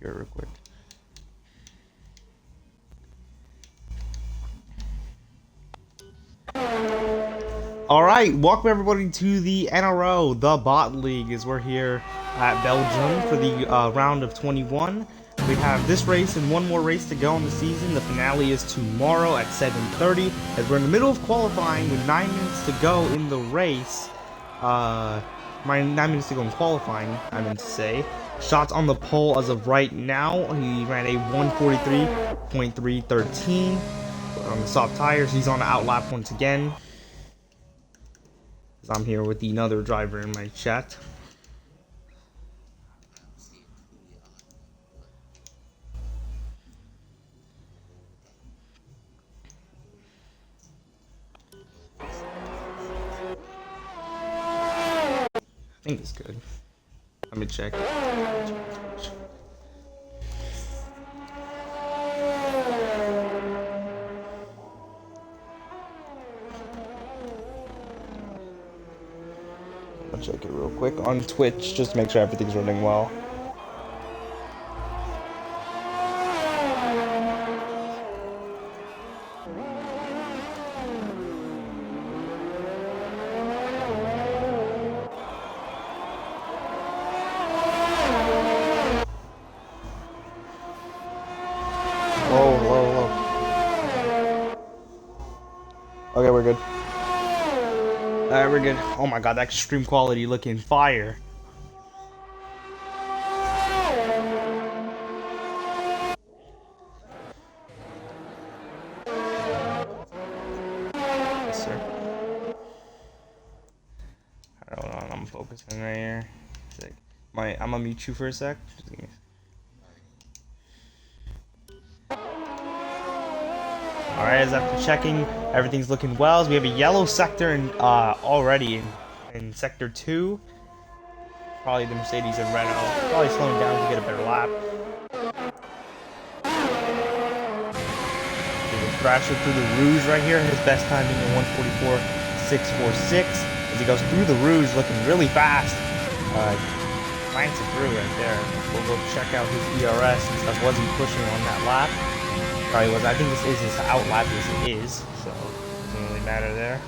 here real quick. All right, welcome everybody to the NRO, the Bot League, as we're here at Belgium for the round of 21. We have this race and one more race to go in the season. The finale is tomorrow at 7:30, as we're in the middle of qualifying with 9 minutes to go in the race. 9 minutes to go in qualifying, I meant to say. Shots on the pole as of right now. He ran a 143.313 on the soft tires. He's on the outlap once again. I'm here with another driver in my chat. I think it's good. Let me check. I'll check it real quick on Twitch just to make sure everything's running well. Whoa. Okay, we're good. Alright, we're good. Oh my god, that extreme quality looking fire. Yes, sir. Hold on, I'm focusing right here. I'm gonna mute you for a sec. Alright, as after checking, everything's looking well. So we have a yellow sector in, already in sector 2. Probably the Mercedes and Renault. Probably slowing down to get a better lap. There's a Thrasher through the Rouge right here. His best time being a 144.646. As he goes through the Rouge looking really fast. Finds it through right there. We'll go check out his ERS and stuff. Was he pushing on that lap? Probably was. I think this is his outlap. Yes, it is. So, doesn't really matter there.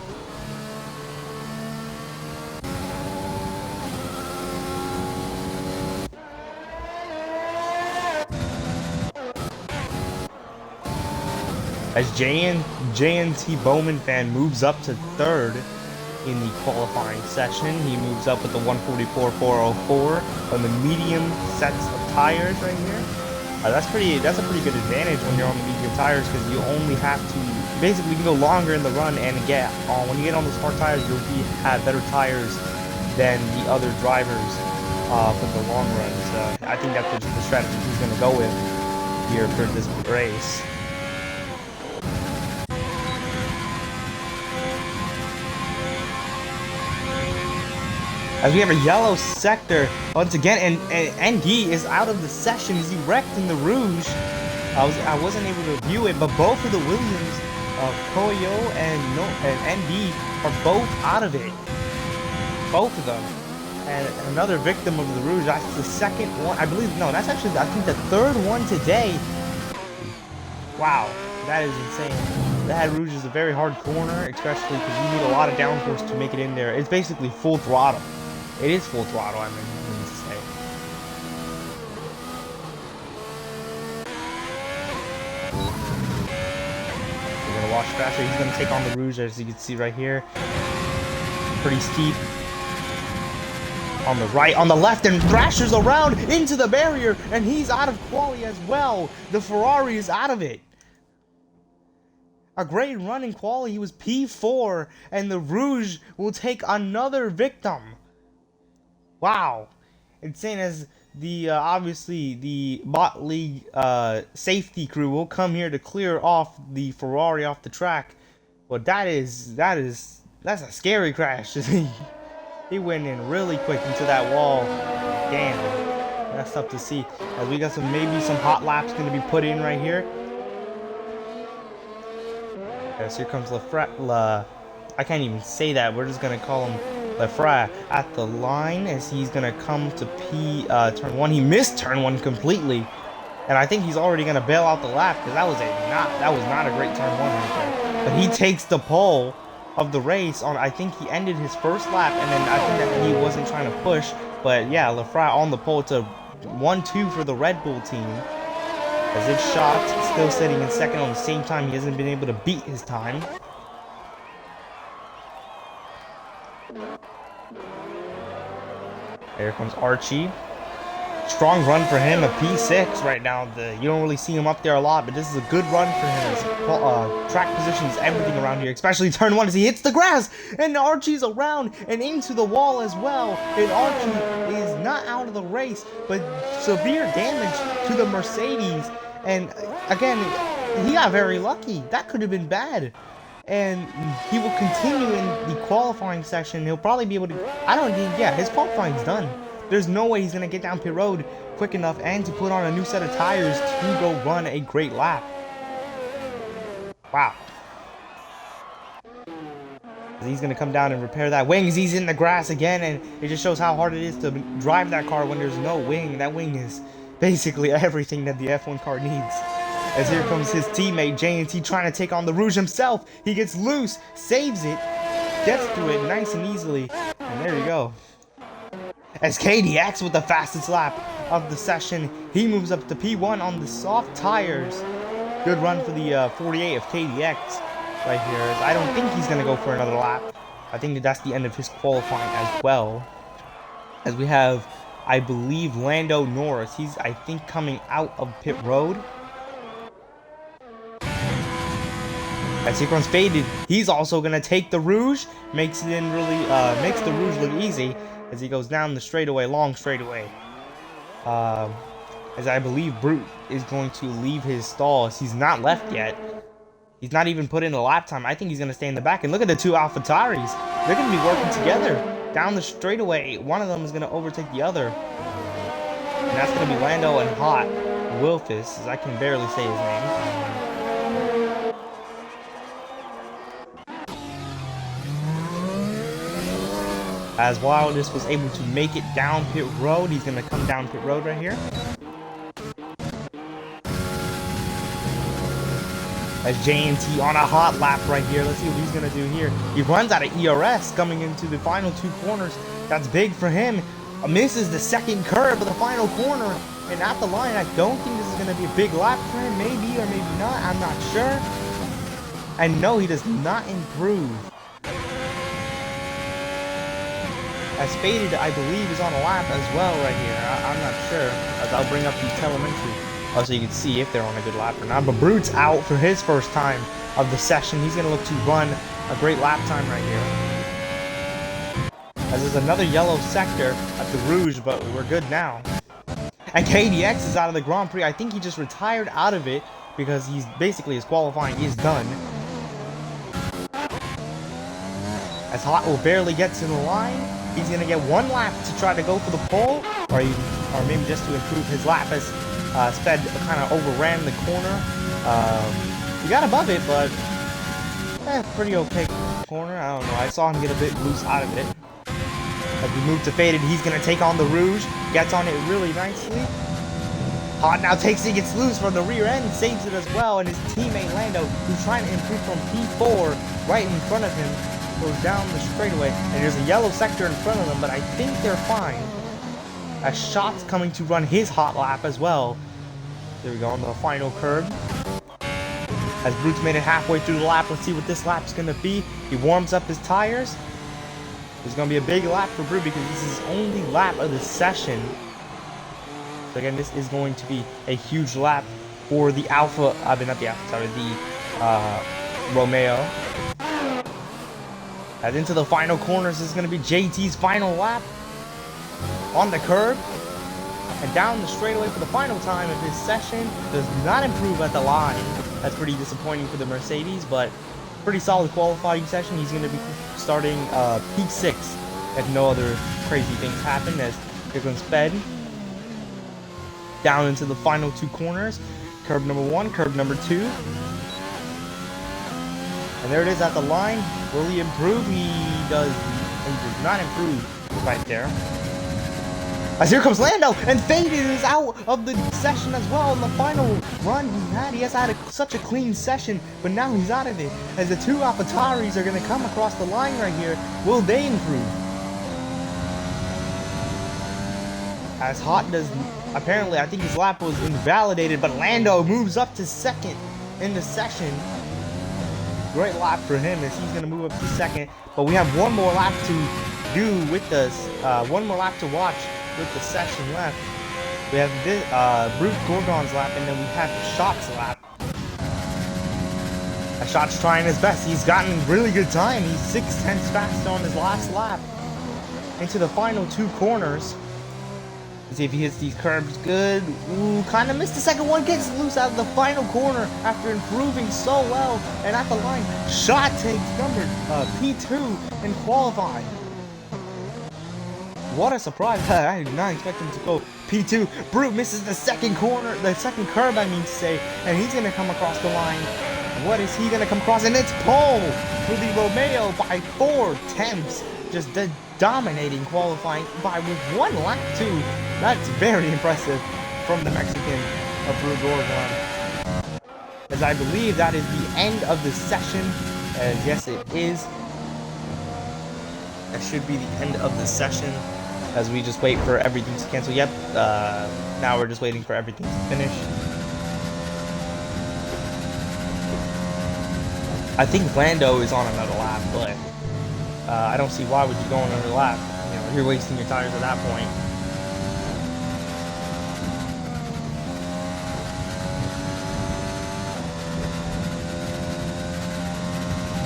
As JNT Bowman fan moves up to 3rd in the qualifying session, he moves up with the 144.404 on the medium sets of tires right here. That's a pretty good advantage when you're on the medium tires, because you only have to basically you can go longer in the run and get when you get on those hard tires, you'll have better tires than the other drivers for the long runs. I think that's the strategy he's going to go with here for this race. As we have a yellow sector once again, and he is out of the session. He wrecked in the Rouge. I wasn't able to view it, but both of the Williams, Koyo and ND, are both out of it. Both of them. And another victim of the Rouge. That's the second one, I believe. No, that's actually I think the 3rd one today. Wow, that is insane. That Rouge is a very hard corner, especially because you need a lot of downforce to make it in there. It's basically full throttle. It is full throttle, I mean to say. We're going to watch faster. He's going to take on the Rouge, as you can see right here. Pretty steep. On the right, on the left, and Thrasher's around into the barrier, and he's out of quali as well. The Ferrari is out of it. A great run in quali. He was P4, and the Rouge will take another victim. Wow, insane. As the obviously the Bot League safety crew will come here to clear off the Ferrari off the track. But that's a scary crash. He went in really quick into that wall. Damn, that's tough to see. As we got maybe some hot laps going to be put in right here. Yes, here comes I can't even say that. We're just gonna call him Lefra at the line, as he's gonna come to turn 1. He missed turn 1 completely. And I think he's already gonna bail out the lap because that was not a great turn one right there. But he takes the pole of the race on. I think he ended his first lap, and then I think that he wasn't trying to push. But yeah, Lefray on the pole to 1-2 for the Red Bull team. As it's shot, still sitting in second on the same time. He hasn't been able to beat his time. There comes Archie. Strong run for him, a P6 right now. You don't really see him up there a lot, but this is a good run for him. His track position is everything around here, especially turn one as he hits the grass. And Archie's around and into the wall as well. And Archie is not out of the race, but severe damage to the Mercedes. And again, he got very lucky. That could have been bad. And he will continue in the qualifying session. He'll probably be able to, I don't think, yeah, his qualifying's done. There's no way he's going to get down pit road quick enough and to put on a new set of tires to go run a great lap. Wow. He's going to come down and repair that wing as he's in the grass again, and it just shows how hard it is to drive that car when there's no wing. That wing is basically everything that the F1 car needs. As here comes his teammate JNT trying to take on the Rouge himself. He gets loose, saves it, gets through it nice and easily, and there you go. As KDX with the fastest lap of the session, he moves up to P1 on the soft tires. Good run for the 48 of KDX right here. As I don't think he's going to go for another lap. I think that's the end of his qualifying as well. As we have, I believe, Lando Norris. He's, I think, coming out of pit road. As he runs faded, he's also going to take the Rouge. Makes it in really, makes the Rouge look easy. As he goes down the straightaway, long straightaway. As I believe Brute is going to leave his stall. As he's not left yet. He's not even put in a lap time. I think he's going to stay in the back. And look at the two AlphaTauris. They're going to be working together. Down the straightaway, one of them is going to overtake the other. And that's going to be Lando and Hot Wilfus, as I can barely say his name. As Wildest was able to make it down pit road, he's going to come down pit road right here. As JNT on a hot lap right here. Let's see what he's going to do here. He runs out of ERS coming into the final two corners. That's big for him. Misses the second curve of the final corner. And at the line, I don't think this is going to be a big lap for him. Maybe or maybe not. I'm not sure. And no, he does not improve. As Faded, I believe, is on a lap as well right here. I'm not sure. As I'll bring up the telemetry so you can see if they're on a good lap or not. But Brute's out for his first time of the session. He's going to look to run a great lap time right here. As there's another yellow sector at the Rouge, but we're good now. And KDX is out of the Grand Prix. I think he just retired out of it because he's basically his qualifying is done. As Hot will barely gets in the line. He's going to get one lap to try to go for the pole, or maybe just to improve his lap as Sped kind of overran the corner. He got above it, but pretty okay corner. I don't know. I saw him get a bit loose out of it. As we move to Faded, he's going to take on the Rouge. Gets on it really nicely. Hot now takes it, gets loose from the rear end, saves it as well, and his teammate Lando, who's trying to improve from P4 right in front of him, goes down the straightaway, and there's a yellow sector in front of them, but I think they're fine. As Shot's coming to run his hot lap as well. There we go on the final curve. As Brute's made it halfway through the lap, let's see what this lap's gonna be. He warms up his tires. It's gonna be a big lap for Brute because this is his only lap of the session. So again, this is going to be a huge lap for the Romeo. As into the final corners, this is going to be JT's final lap on the curb and down the straightaway for the final time of his session. Does not improve at the line. That's pretty disappointing for the Mercedes, but pretty solid qualifying session. He's going to be starting P6 if no other crazy things happen. As here comes Sped down into the final two corners. Curb number 1, curb number 2. And there it is at the line. Will he improve? He does not improve right there. As here comes Lando, and Faded is out of the session as well in the final run he has had such a clean session, but now he's out of it. As the two AlphaTauris are going to come across the line right here, will they improve? As Hot does, apparently I think his lap was invalidated, but Lando moves up to second in the session. Great lap for him as he's going to move up to second, but we have one more lap to do with this, one more lap to watch with the session left. We have this, Brute Gorgon's lap, and then we have Shot's lap. Shot's trying his best. He's gotten really good time. He's 6/10 fast on his last lap. Into the final two corners. Let's see if he hits these curbs good. Ooh, kind of missed the second one. Gets loose out of the final corner after improving so well. And at the line, Shot takes number P2 in qualifying. What a surprise. I did not expect him to go P2. Brute misses the second corner, the second curb I mean to say, and he's going to come across the line. What is he going to come across? And it's pole for the Romeo by 4/10. Just dominating qualifying by with one lap too. That's very impressive from the Mexican of Brute Gorgon. As I believe that is the end of the session. As yes it is. That should be the end of the session. As we just wait for everything to cancel. Yep, now we're just waiting for everything to finish. I think Lando is on another lap, but I don't see why would you go on another lap. You know, you're wasting your tires at that point.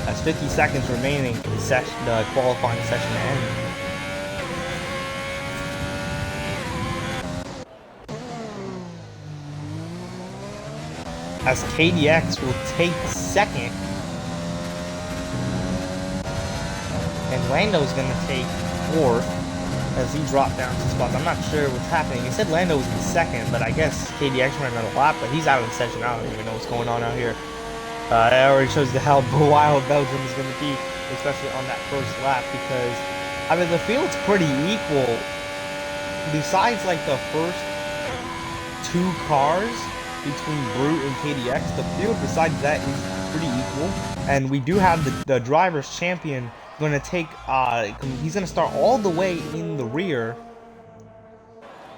That's 50 seconds remaining for the qualifying session to end. As KDX will take second. And Lando's going to take fourth as he dropped down two spots. I'm not sure what's happening. He said Lando was in second, but I guess KDX ran another lap, but he's out of the session. I don't even know what's going on out here. It already shows you how wild Belgium is going to be, especially on that first lap, because, I mean, the field's pretty equal. Besides, like, the first two cars between Brute and KDX, the field besides that is pretty equal. And we do have the driver's champion going to take, he's going to start all the way in the rear.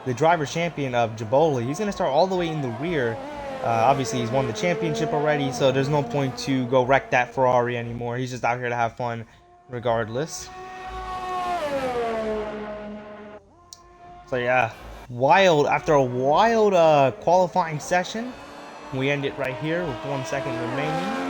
The driver's champion of Jaboli, he's going to start all the way in the rear. Obviously, he's won the championship already, so there's no point to go wreck that Ferrari anymore. He's just out here to have fun regardless. So yeah, wild, after a wild qualifying session, we end it right here with 1 second remaining.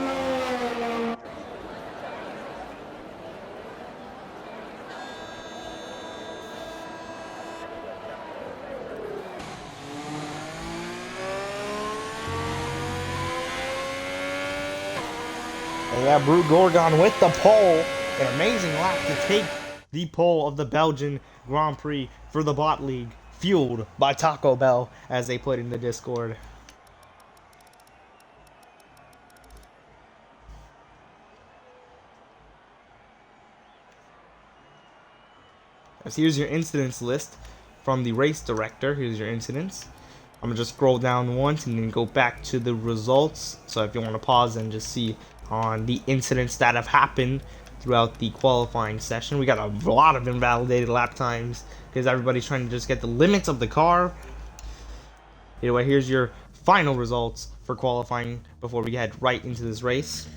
And yeah, Brute Gorgon with the pole, an amazing lap to take the pole of the Belgian Grand Prix for the Bot League, fueled by Taco Bell, as they put in the Discord. As here's your incidents list from the race director. Here's your incidents. I'm gonna just scroll down once and then go back to the results. So if you want to pause and just see on the incidents that have happened throughout the qualifying session. We got a lot of invalidated lap times because everybody's trying to just get the limits of the car. Anyway, here's your final results for qualifying before we head right into this race.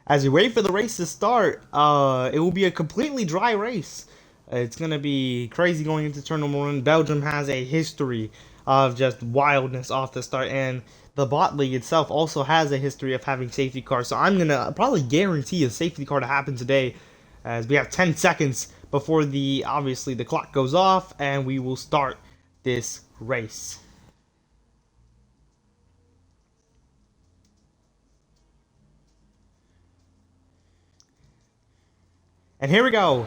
As you wait for the race to start, it will be a completely dry race. It's going to be crazy going into turn number 1. Belgium has a history of just wildness off the start, and the Bot League itself also has a history of having safety cars. So I'm going to probably guarantee a safety car to happen today, as we have 10 seconds before obviously the clock goes off, and we will start this race. And here we go.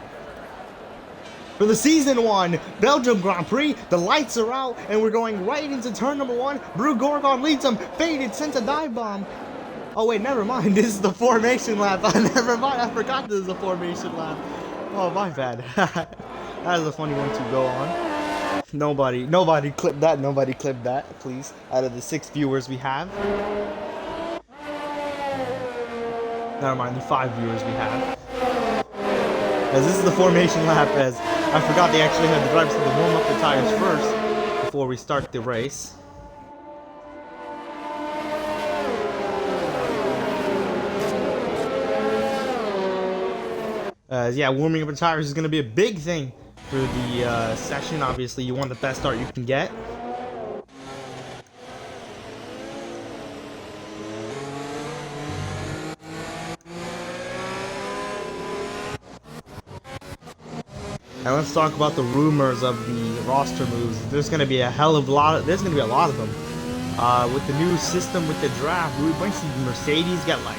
For the Season 1 Belgium Grand Prix, the lights are out, and we're going right into turn number 1. Brew Gorgon leads him, faded, sends a dive bomb. Oh wait, never mind, this is the formation lap. Never mind, I forgot this is a formation lap. Oh, my bad. That is a funny one to go on. Nobody clip that, please, out of the 6 viewers we have. Never mind, the 5 viewers we have. As this is the formation lap, as I forgot they actually had the drivers to warm up the tires first before we start the race. Yeah, warming up the tires is going to be a big thing for the session. Obviously, you want the best start you can get. And let's talk about the rumors of the roster moves. There's going to be a hell of a lot. There's going to be a lot of them. With the new system with the draft, we might see Mercedes get like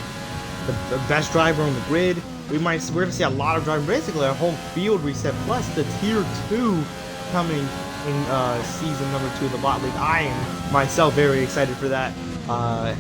the best driver on the grid. We're going to see a lot of drivers, basically a whole field reset, plus the Tier 2 coming in season number 2 of the Bot League. I am myself very excited for that.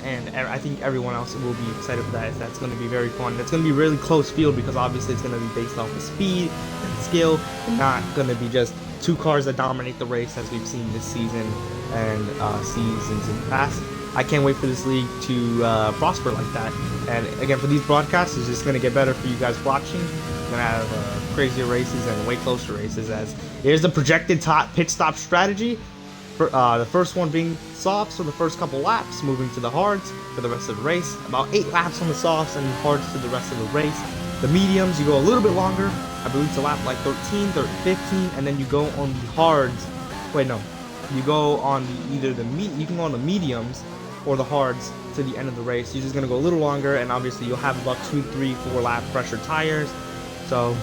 And I think everyone else will be excited for that. That's going to be very fun. It's going to be a really close field because obviously it's going to be based off of speed and skill, and not going to be just 2 cars that dominate the race as we've seen this season and seasons in the past. I can't wait for this league to prosper like that. And again, for these broadcasts, it's just going to get better for you guys watching. We're going to have crazier races and way closer races. As here's the projected top pit stop strategy. The first one being softs for the first couple laps, moving to the hards for the rest of the race. About 8 laps on the softs and hards to the rest of the race. The mediums, you go a little bit longer. I believe it's a lap like 13, 15, and then you go on the hards. Wait, no. You go on you can go on the mediums or the hards to the end of the race. You're just going to go a little longer, and obviously you'll have about 2, 3, 4 lap pressure tires. So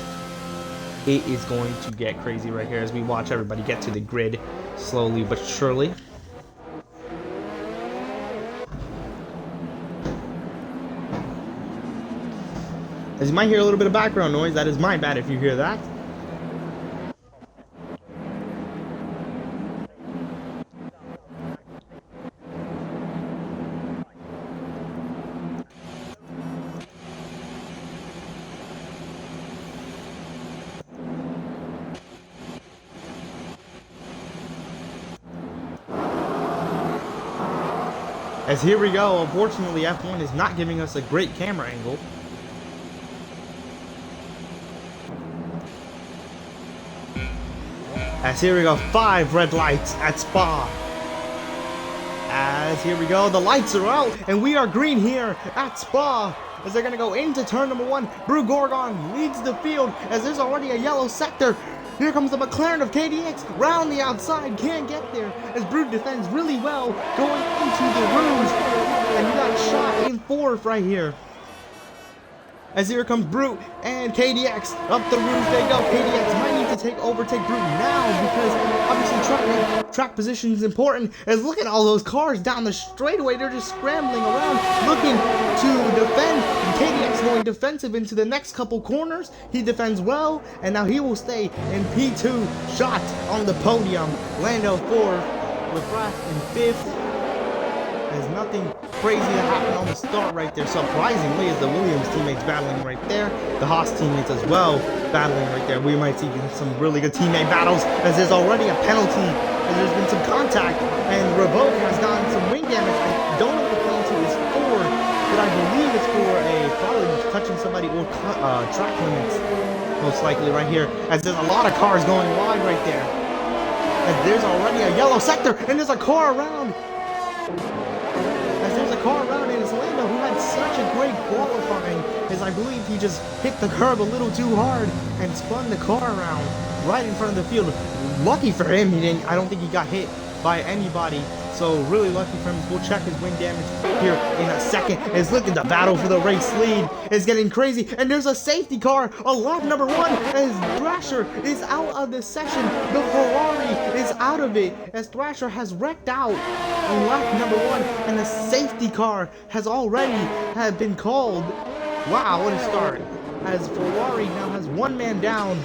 it is going to get crazy right here as we watch everybody get to the grid slowly but surely. As you might hear a little bit of background noise, that is my bad if you hear that. As here we go, unfortunately F1 is not giving us a great camera angle. As here we go, 5 red lights at Spa. As here we go, the lights are out and we are green here at Spa. As they're gonna go into turn number 1, Brew Gorgon leads the field as there's already a yellow sector. Here comes the McLaren of KDX, round the outside, can't get there, as Brute defends really well, going into the Rouge, and you got shot in 4th right here. As here comes Brute and KDX, up the Rouge they go. KDX might need to overtake Brute now, because obviously track position is important, as look at all those cars down the straightaway, they're just scrambling around, looking to defend. KDX going defensive into the next couple corners. He defends well, and now he will stay in P2. Shot on the podium. Lando 4th, with Rath in 5th. There's nothing crazy that happened on the start right there. Surprisingly, is the Williams teammates battling right there. The Haas teammates as well battling right there. We might see some really good teammate battles, as there's already a penalty, and there's been some contact, and Revoke has gotten some wing damage. I don't know what the penalty is for, but I believe it's for probably touching somebody or track limits, most likely right here, as there's a lot of cars going wide right there. As there's already a yellow sector, and there's a car around. As there's a car around, and it's Lando, who had such a great qualifying, as I believe he just hit the curb a little too hard and spun the car around right in front of the field. Lucky for him, I don't think he got hit by anybody. So really lucky for him. We'll check his wing damage here in a second. As look at the battle for the race lead is getting crazy, and there's a safety car on lap number 1 as Thrasher is out of the session. The Ferrari is out of it as Thrasher has wrecked out on lap number 1, and the safety car has already been called. Wow, what a start. as Ferrari now has one man down.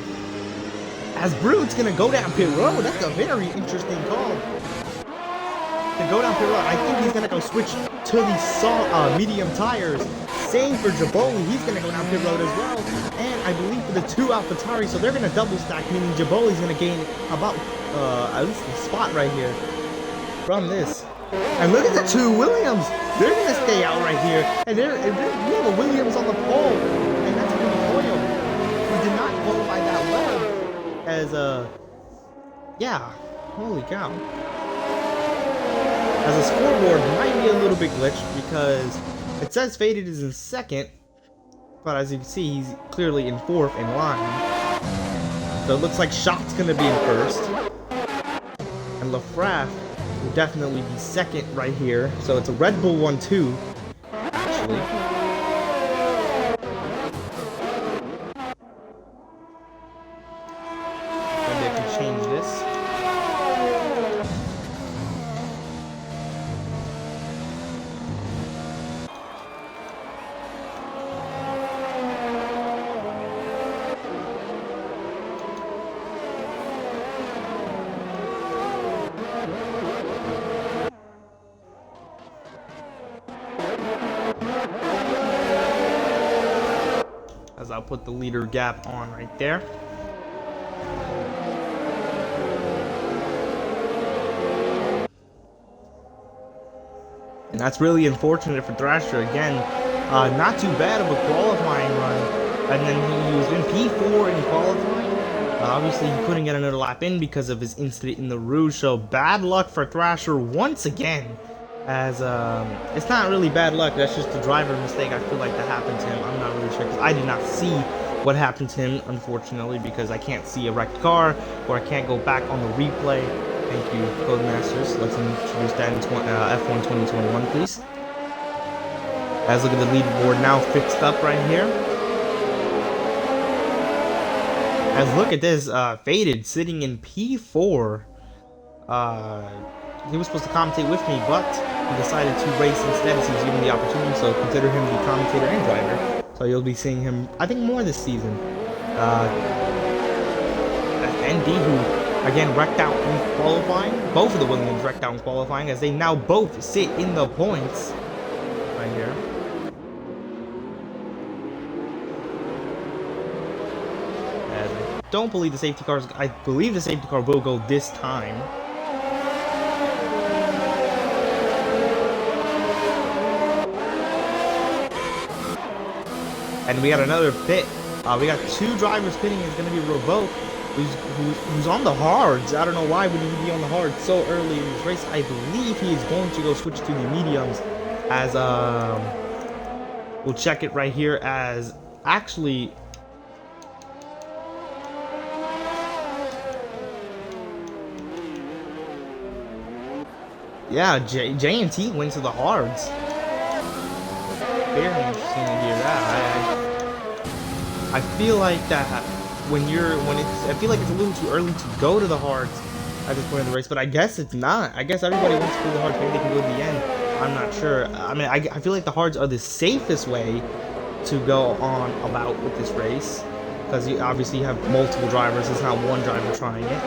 As Brute's gonna go down pit road. That's a very interesting call. To go down pit road, I think he's gonna go switch to the medium tires. Same for Jaboli, he's gonna go down pit road as well. And I believe for the two AlphaTauri, so they're gonna double stack, meaning Jaboli's gonna gain about at least a spot right here from this. And look at the two Williams. They're gonna stay out right here. And we have a Williams on the pole, and that's gonna be Coyle, who did not qualify that well. As yeah, holy cow. As a scoreboard might be a little bit glitched because it says Faded is in second, but as you can see, he's clearly in fourth in line. So it looks like Shot's gonna be in first, and Lafraff will definitely be second right here. So it's a Red Bull 1-2, actually. Maybe I can change this. As I'll put the leader gap on right there. And that's really unfortunate for Thrasher again. Not too bad of a qualifying run. And then he was in P4 in qualifying. Obviously he couldn't get another lap in because of his incident in the Rouge. So bad luck for Thrasher once again. As it's not really bad luck, that's just a driver mistake. I feel like that happened to him. I'm not really sure because I did not see what happened to him, unfortunately, because I can't see a wrecked car or I can't go back on the replay. Thank you, Codemasters. Let's introduce that in F1 2021, please. As look at the leaderboard now fixed up right here. As look at this, Faded sitting in P4. He was supposed to commentate with me, but he decided to race instead as he was given the opportunity, so consider him the commentator and driver. So you'll be seeing him, I think, more this season. ND, who, again, wrecked out in qualifying. Both of the Williams wrecked out in qualifying, as they now both sit in the points. Right here. As I don't believe the safety cars, I believe the safety car will go this time. And we got another pit. We got two drivers pitting. It's going to be Revoke, who's on the hards. I don't know why would he be on the hards so early in this race. I believe he is going to go switch to the mediums. As we'll check it right here. As actually, yeah, J&T went to the hards. Very interesting to hear that. I feel like that I feel like it's a little too early to go to the hards at this point in the race, but I guess it's not. I guess everybody wants to do the hards. Maybe they can go to the end. I'm not sure. I mean, I feel like the hards are the safest way to go on about with this race, because you obviously have multiple drivers. It's not one driver trying it.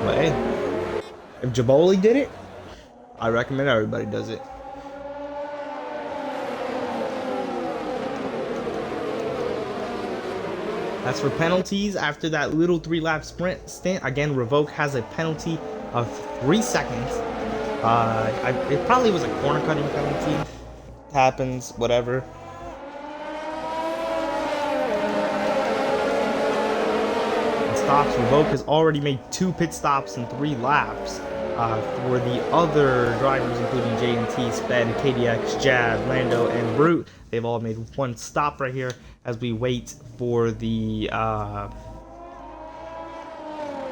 But hey, if Jaboli did it, I recommend everybody does it. As for penalties, after that little 3-lap sprint stint, again, Revoke has a penalty of 3 seconds. It probably was a corner cutting penalty. Happens, whatever. And stops, Revoke has already made 2 pit stops in 3 laps. For the other drivers, including J&T, Sped, KDX, Jab, Lando, and Brute, they've all made 1 stop right here as we wait for the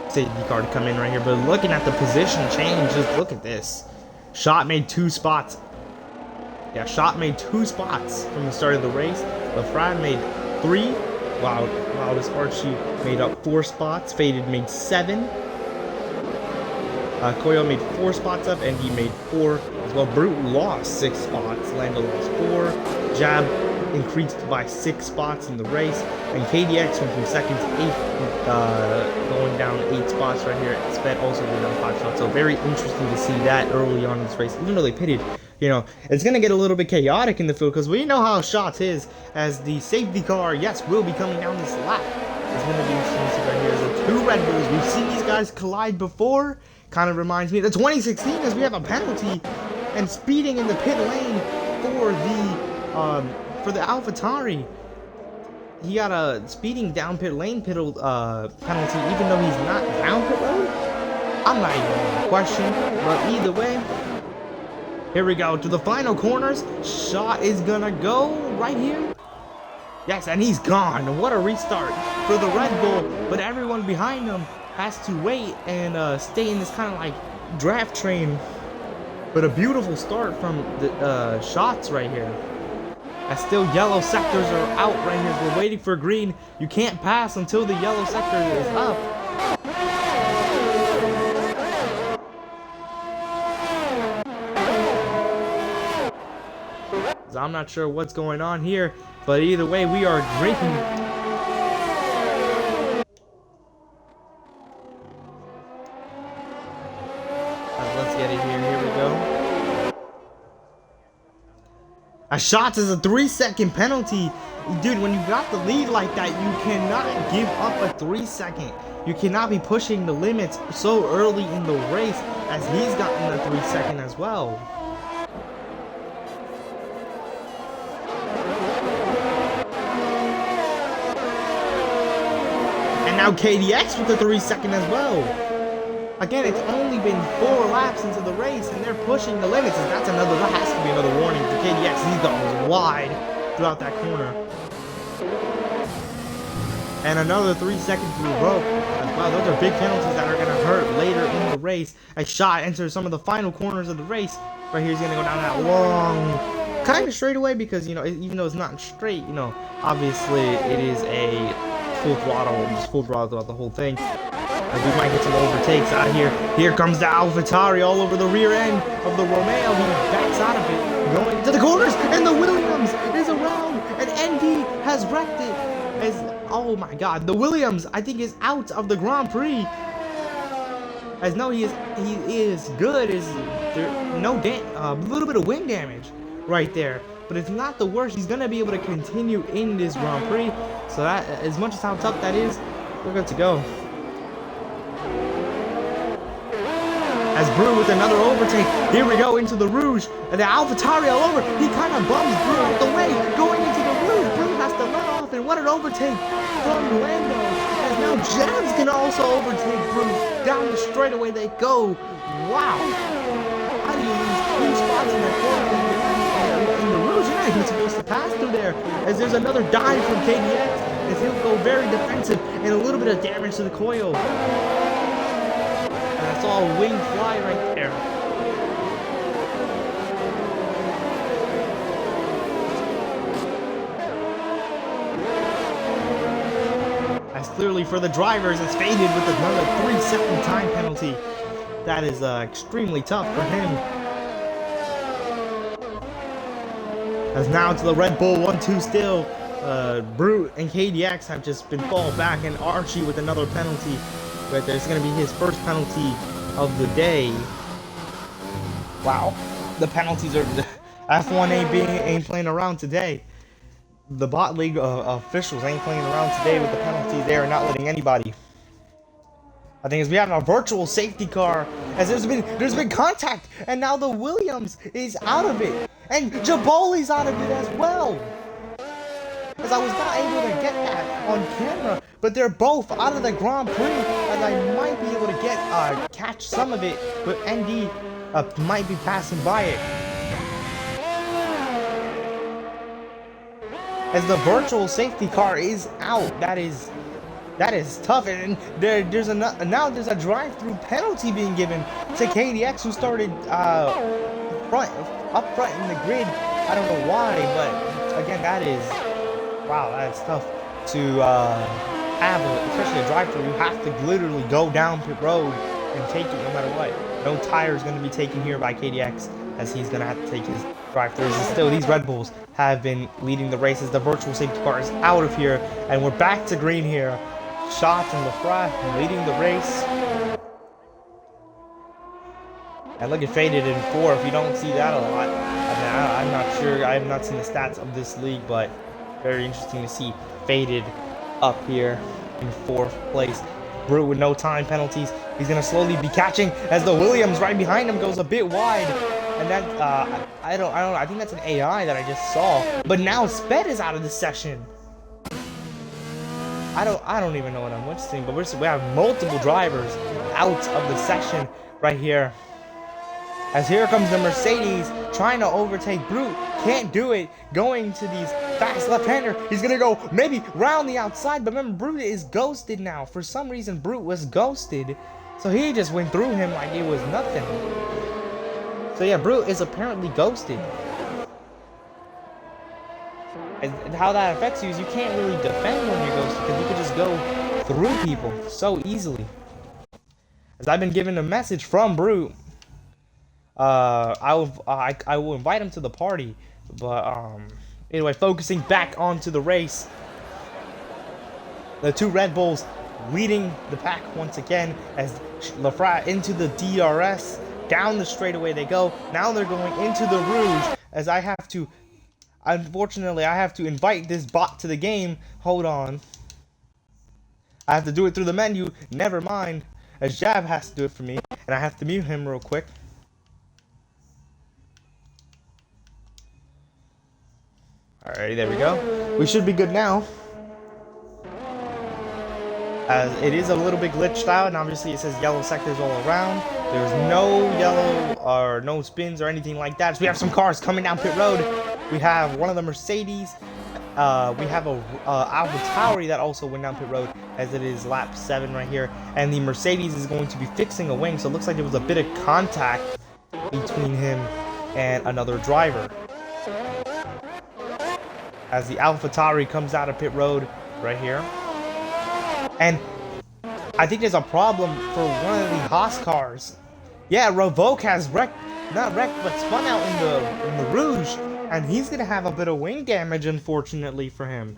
safety car to come in right here. But looking at the position change, just look at this. Shot made 2 spots. Yeah, Shot made 2 spots from the start of the race. Lafraff made 3. Wow, this Archie made up 4 spots. Faded made 7. Koyo made 4 spots up, and he made 4 as well. Brute lost 6 spots. Lando lost 4. Jab increased by 6 spots in the race, and KDX went from 2nd to 8th, going down 8 spots right here. Sped also went down 5 spots, so very interesting to see that early on in this race, even though they pitted. You know, it's going to get a little bit chaotic in the field because we know how Schatz is, as the safety car, yes, will be coming down this lap. It's going to be interesting to see right here. So 2 Red Bulls, we've seen these guys collide before. Kind of reminds me of the 2016 as we have a penalty and speeding in the pit lane for the AlphaTauri. He got a speeding down pit lane penalty, even though he's not down pit road. I'm not even going to question, but either way, here we go to the final corners. Shot is gonna go right here. Yes, and he's gone. What a restart for the Red Bull, but everyone behind him has to wait and stay in this kind of like draft train. But a beautiful start from the Shots right here. As still yellow sectors are out right here. We're waiting for green. You can't pass until the yellow sector is up. So I'm not sure what's going on here, but either way, we are drinking. Let's get it here. Here we go. A shot is a 3-second penalty. Dude, when you got the lead like that, you cannot give up a 3-second. You cannot be pushing the limits so early in the race, as he's gotten a 3-second as well. And now KDX with the 3-second as well. Again, it's only been 4 laps into the race, and they're pushing the limits. And that has to be another warning for KDX. He's going wide throughout that corner. And another 3 seconds to the rope as well. Those are big penalties that are going to hurt later in the race. A shot enters some of the final corners of the race. Right here, he's going to go down that long, kind of straightaway, because, you know, even though it's not straight, you know, obviously it is a full throttle, just full throttle throughout the whole thing. We might get some overtakes out here. Here comes the AlphaTauri all over the rear end of the Romeo. He backs out of it, going to the corners, and the Williams is around, and ND has wrecked it. As, oh my God, the Williams, I think, is out of the Grand Prix. As no, he is good. Is there no a little bit of wind damage right there, but it's not the worst. He's gonna be able to continue in this Grand Prix. So that, as much as how tough that is, we're good to go. As Brew with another overtake. Here we go into the Rouge. And the AlphaTauri all over. He kind of bums Brew out the way. Going into the Rouge. Brew has to let off. And what an overtake from Lando. As now Jabs can also overtake Brew. Down the straightaway they go. Wow. How do you lose 2 spots in the corner in the Rouge? You're not even supposed to pass through there. As there's another dive from KDX. As he'll go very defensive. And a little bit of damage to the coil. That's all wing fly right there. As clearly for the drivers, it's faded with another 3-second time penalty. That is extremely tough for him. As now to the Red Bull 1-2 still. Brute and KDX have just been fall back, and Archie with another penalty. But there's going to be his first penalty of the day. Wow, the penalties are F1 ain't playing around today. The bot league officials ain't playing around today with the penalties. They are not letting anybody. I think as we have a virtual safety car, as there's been contact, and now the Williams is out of it, and Jaboli's out of it as well. As I was not able to get that on camera, but they're both out of the Grand Prix, as I might be able to get catch some of it, but ND might be passing by it. As the virtual safety car is out, that is tough, and there's a drive-through penalty being given to KDX, who started up front in the grid. I don't know why, but again, that is. Wow, that's tough to have, especially a drive-through. You have to literally go down pit road and take it no matter what. No tire is going to be taken here by KDX. as he's gonna have to take his drive-throughs. And still, these Red Bulls have been leading the races. The virtual safety car is out of here, and we're back to green here. Schatz and Lefray leading the race. And look at Faded in 4th. You don't see that a lot. I'm not sure. I have not seen the stats of this league, but very interesting to see Faded up here in 4th place. Brute with no time penalties. He's going to slowly be catching as the Williams right behind him goes a bit wide. And that, I don't know. I think that's an AI that I just saw. But now Sped is out of the session. I don't even know what I'm witnessing, but we have multiple drivers out of the session right here. As here comes the Mercedes trying to overtake Brute. Can't do it. Going to these fast left-hander. He's going to go maybe round the outside. But remember, Brute is ghosted now. For some reason, Brute was ghosted. So he just went through him like it was nothing. So yeah, Brute is apparently ghosted. And how that affects you is you can't really defend when you're ghosted. Because you could just go through people so easily. As I've been given a message from Brute. I will invite him to the party, but anyway, focusing back onto the race. The two Red Bulls leading the pack once again as Lefray into the DRS. Down the straightaway they go. Now they're going into the Rouge as unfortunately I have to invite this bot to the game. Hold on. I have to do it through the menu. Never mind. As Jab has to do it for me, and I have to mute him real quick. Alrighty, there we go. We should be good now. As it is a little bit glitched out, and obviously it says yellow sectors all around. There's no yellow or no spins or anything like that. So we have some cars coming down pit road. We have one of the Mercedes. We have a AlphaTauri that also went down pit road, as it is lap 7 right here. And the Mercedes is going to be fixing a wing, so it looks like there was a bit of contact between him and another driver. As the AlphaTauri comes out of pit road right here. And I think there's a problem for one of the Haas cars. Yeah, Revoke has not wrecked, but spun out in the Rouge. And he's going to have a bit of wing damage, unfortunately, for him.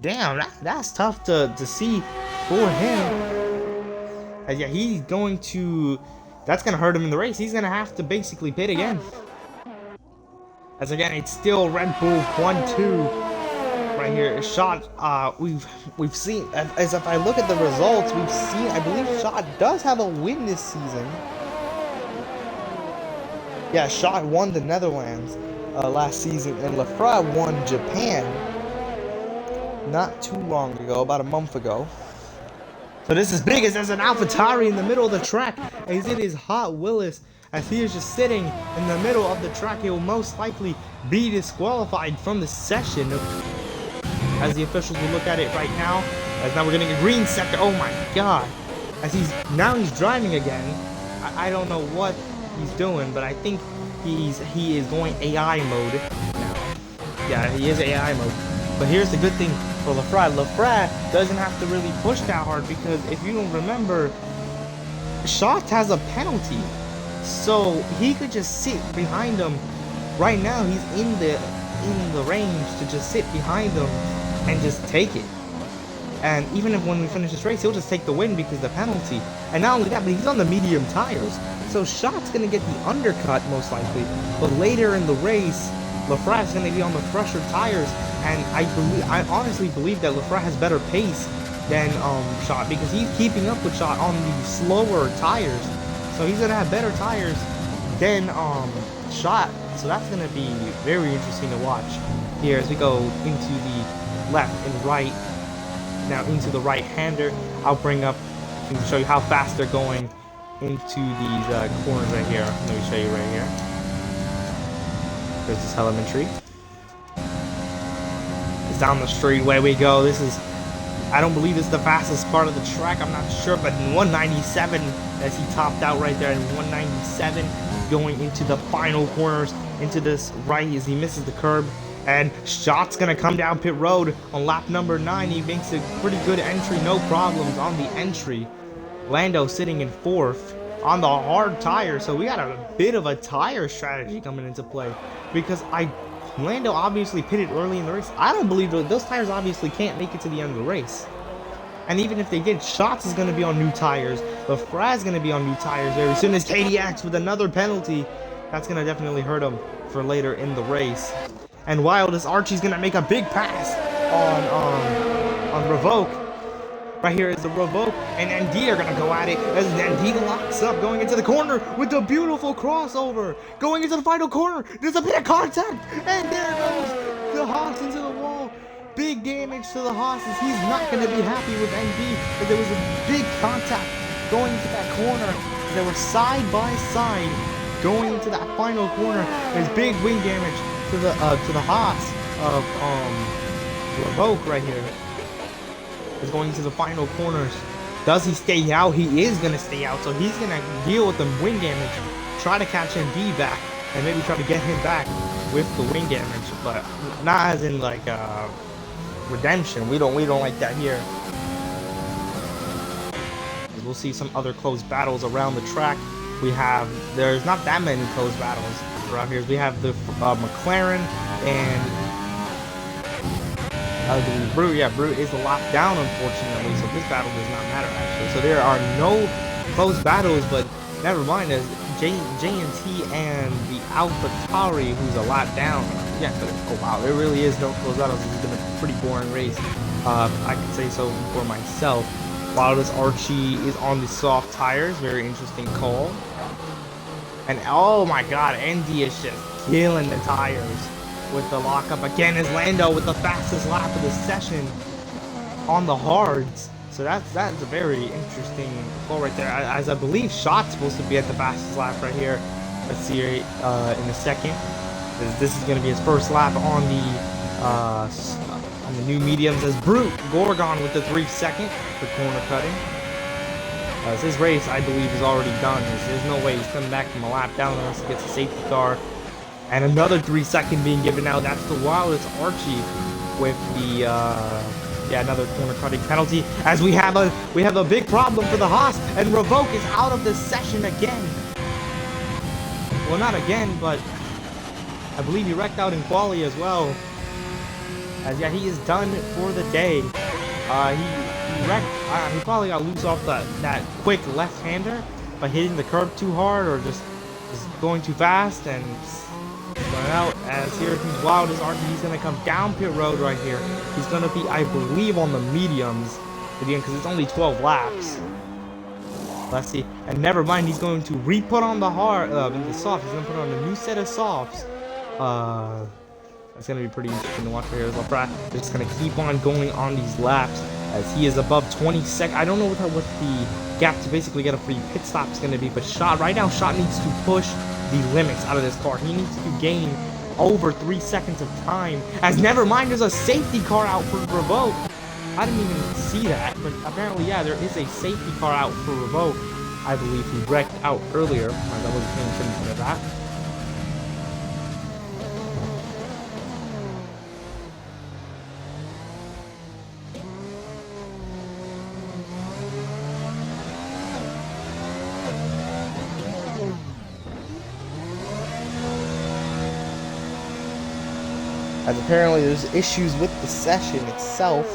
Damn, that's tough to see for him. And yeah, he's going to... That's going to hurt him in the race. He's going to have to basically pit again. As again, it's still Red Bull 1-2 right here. Shot, we've seen, as if I look at the results, we've seen, I believe Shot does have a win this season. Yeah, Shot won the Netherlands last season, and Lefray won Japan not too long ago, about a month ago. So this is big, as there's an AlphaTauri in the middle of the track, as it is Hot Willis. As he is just sitting in the middle of the track, he will most likely be disqualified from the session. As the officials will look at it right now. As now we're getting a green sector. Oh my god. As he's driving again. I don't know what he's doing, but I think he is going AI mode now. Yeah, he is AI mode. But here's the good thing for Lefray. Lefray doesn't have to really push that hard, because if you don't remember, Schatz has a penalty. So he could just sit behind them. Right now he's in the range to just sit behind them and just take it. And even if when we finish this race, he'll just take the win because of the penalty. And not only that, but he's on the medium tires. So Shot's gonna get the undercut most likely. But later in the race, Lefray is gonna be on the fresher tires. And I honestly believe that Lefray has better pace than Shot, because he's keeping up with Shot on the slower tires. So he's going to have better tires than Shot. So that's going to be very interesting to watch here as we go into the left and right. Now into the right-hander. I'll bring up and show you how fast they're going into these corners right here. Let me show you right here. There's this elementary. It's down the straightaway we go. This is... I don't believe this is the fastest part of the track. I'm not sure, but 197 as he topped out right there at 197, going into the final corners, into this right as he misses the curb. And Shot's gonna come down pit road on lap number 9. He makes a pretty good entry, no problems on the entry. Lando sitting in 4th. on the hard tire. So we got a bit of a tire strategy coming into play, because Lando obviously pitted early in the race. I don't believe those tires obviously can't make it to the end of the race. And even if they did, Schatz is going to be on new tires. Lefray is going to be on new tires very soon. As KDX with another penalty, that's going to definitely hurt him for later in the race. And Wild as Archie's going to make a big pass on Revoke. Right here is the Revoke, and Andy are going to go at it as Andy locks up, going into the corner with the beautiful crossover. Going into the final corner, there's a bit of contact, and there goes the Haas into the wall. Big damage to the Haas, as he's not going to be happy with ND, but there was a big contact going into that corner. They were side by side going into that final corner. There's big wing damage to the Haas of Revoke right here. Is going to the final corners. Does he stay out? He is going to stay out, so he's going to deal with the wing damage, try to catch ND back, and maybe try to get him back with the wing damage, but not as in like redemption. We don't like that here. We'll see some other close battles around the track. There's not that many close battles around here. We have the McLaren and Brute. Yeah, Brute is locked down, unfortunately, so this battle does not matter, actually. So there are no close battles, but never mind, as JNT and the AlphaTauri, who's a lot down. Yeah, but oh wow, there really is no close battles. This has been a pretty boring race. I can say so for myself. Wildest Archie is on the soft tires. Very interesting call. And oh my god, ND is just killing the tires with the lockup again, as Lando with the fastest lap of the session on the hards. So that's a very interesting call right there, as I believe Shot's supposed to be at the fastest lap right here. Let's see in a second. This is going to be his first lap on the new mediums, as Brute Gorgon with the 3-second for corner cutting. As his race, I believe, is already done. There's no way he's coming back from a lap down unless he gets a safety car. And another 3-second being given out. That's the Wildest Archie with the another corner cutting penalty. As we have a big problem for the Haas, and Revoke is out of the session again. Well, not again, but I believe he wrecked out in quali as well. As yeah, he is done for the day. He wrecked. He probably got loose off that quick left-hander by hitting the curb too hard, or just going too fast and running out. As here comes Wildest Archie. He's going to come down pit road right here. He's going to be, I believe, on the mediums again, because it's only 12 laps. Let's see. And never mind, he's going to re-put on the softs. He's going to put on a new set of softs. It's going to be pretty interesting to watch right here. Lefray is just going to keep on going on these laps, as he is above 20 seconds. I don't know what the gap to basically get a free pit stop is going to be, but right now, Shot needs to push the limits out of this car. He needs to gain over 3 seconds of time. As never mind, there's a safety car out for Revoke. I didn't even see that, but apparently, yeah, there is a safety car out for Revoke. I believe he wrecked out earlier, as I wasn't paying attention to that. As apparently there's issues with the session itself.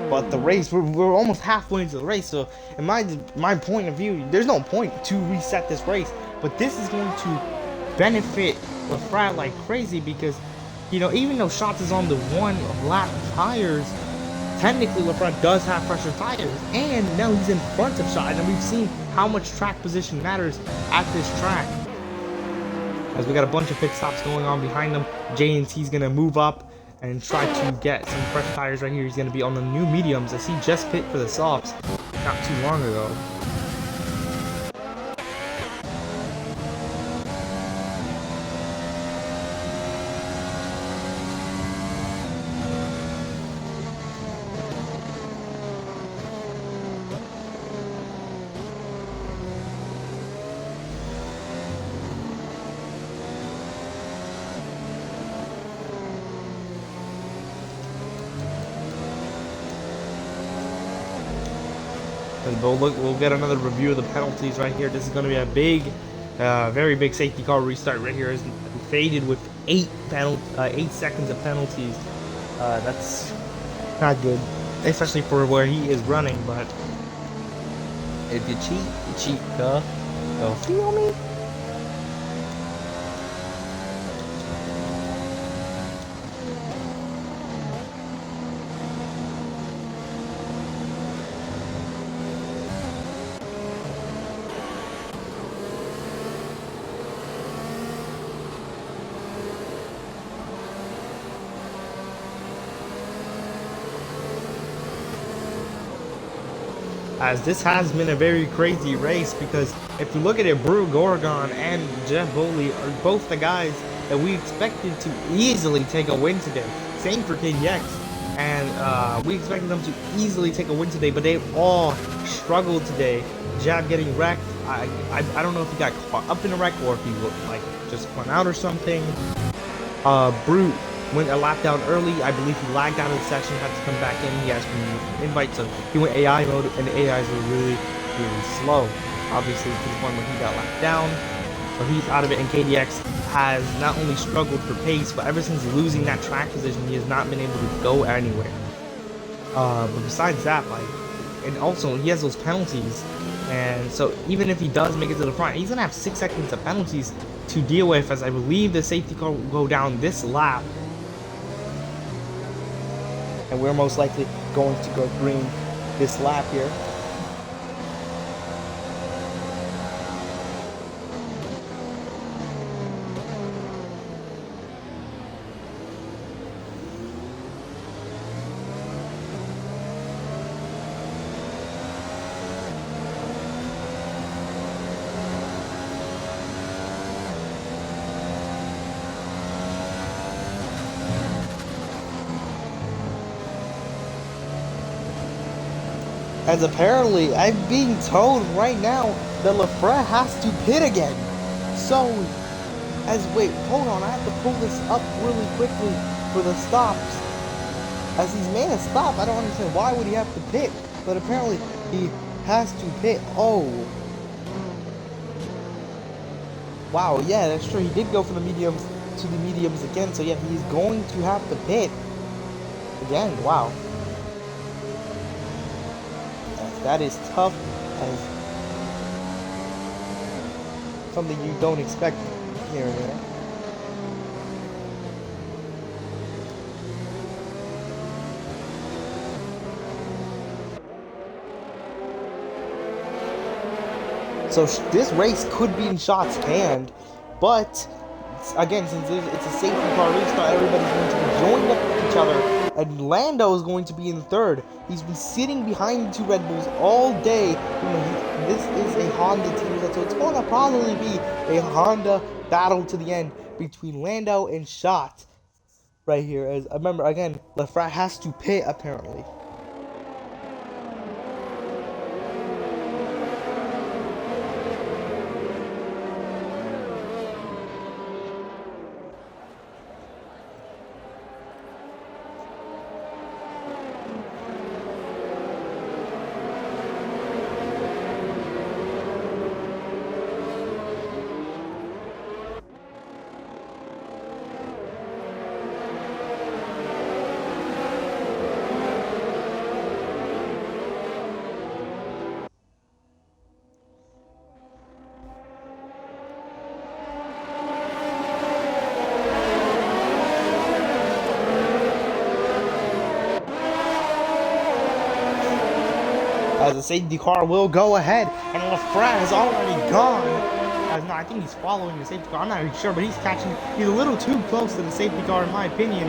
But the race, we're almost halfway into the race, so in my point of view, there's no point to reset this race. But this is going to benefit Lefray like crazy, because, you know, even though Schatz is on the one lap tires, technically Lefray does have fresher tires, and now he's in front of Schatz, and we've seen how much track position matters at this track. As we got a bunch of pit stops going on behind him, JNT's gonna move up and try to get some fresh tires right here. He's gonna be on the new mediums, as he just pit for the softs not too long ago. And we'll get another review of the penalties right here. This is going to be a big, very big safety car restart right here. Is faded with 8 seconds of penalties. That's not good, especially for where he is running. But if you cheat, you cheat, huh? Oh, feel me? As this has been a very crazy race, because if you look at it, Brew Gorgon and Jeff Boley are both the guys that we expected to easily take a win today. Same for KDX, and we expected them to easily take a win today, but they all struggled today. Jab getting wrecked. I don't know if he got caught up in a wreck or if he like just spun out or something. Brute went a lap down early. I believe he lagged out of the session, had to come back in. He asked for an invite, so he went AI mode, and the AIs were really, really slow. Obviously, to the point where he got lapped down, so he's out of it. And KDX has not only struggled for pace, but ever since losing that track position, he has not been able to go anywhere. But besides that, like, and also he has those penalties, and so even if he does make it to the front, he's gonna have 6 seconds of penalties to deal with, as I believe the safety car will go down this lap. And we're most likely going to go green this lap here. As apparently, I'm being told right now that Lafrette has to pit again. So, wait, hold on, I have to pull this up really quickly for the stops. As he's made a stop, I don't understand why would he have to pit, but apparently he has to pit. Oh. Wow, yeah, that's true. He did go from the mediums to the mediums again, so yeah, he's going to have to pit again. Wow. That is tough, as something you don't expect here and there. So this race could be in Shot's hand, but again, since it's a safety car race, not everybody's going to be joined up with each other. And Lando is going to be in third. He's been sitting behind the 2 Red Bulls all day. This is a Honda team, so it's going to probably be a Honda battle to the end between Lando and Shot right here. As remember, again, Lafrette has to pit apparently. As the safety car will go ahead, and Lafrette has already gone. No, I think he's following the safety car. I'm not really sure, but he's catching. He's a little too close to the safety car, in my opinion,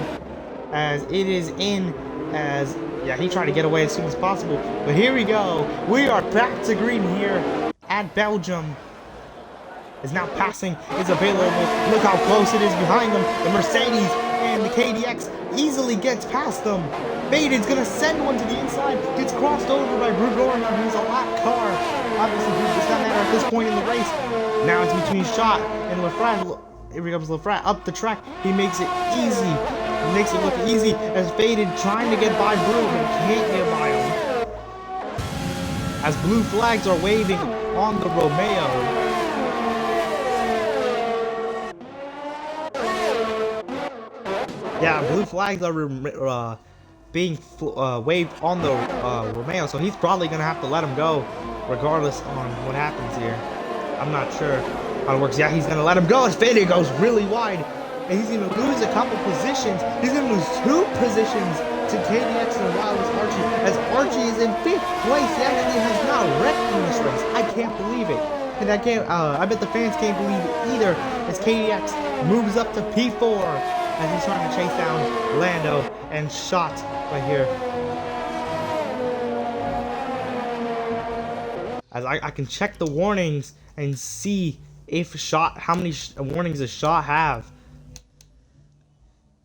as it is in. As yeah, he tried to get away as soon as possible. But here we go. We are back to green here at Belgium. Is now passing. Is available. Look how close it is behind them. The Mercedes and the KDX easily gets past them. Baden's gonna send one to the inside. Gets crossed over by Brugorian, who's a lap car. Obviously, it's not matter at this point in the race. Now it's between Shot and Lafrette. Here comes Lafrette up the track. He makes it easy. He makes it look easy as Baden trying to get by Brew, but can't get by him. as blue flags are waving on the Romeo. Yeah, blue flags are being waved on the Romeo, so he's probably gonna have to let him go, regardless on what happens here. I'm not sure how it works. Yeah, he's gonna let him go. His fade goes really wide, and he's gonna lose a couple positions. He's gonna lose 2 positions to KDX and Wildest Archie, as Archie is in 5th place. He actually has not wrecked in this race. I can't believe it, and I bet the fans can't believe it either, as KDX moves up to P4. As he's trying to chase down Lando and Shot right here. As I can check the warnings and see if Shot, how many warnings does Shot have.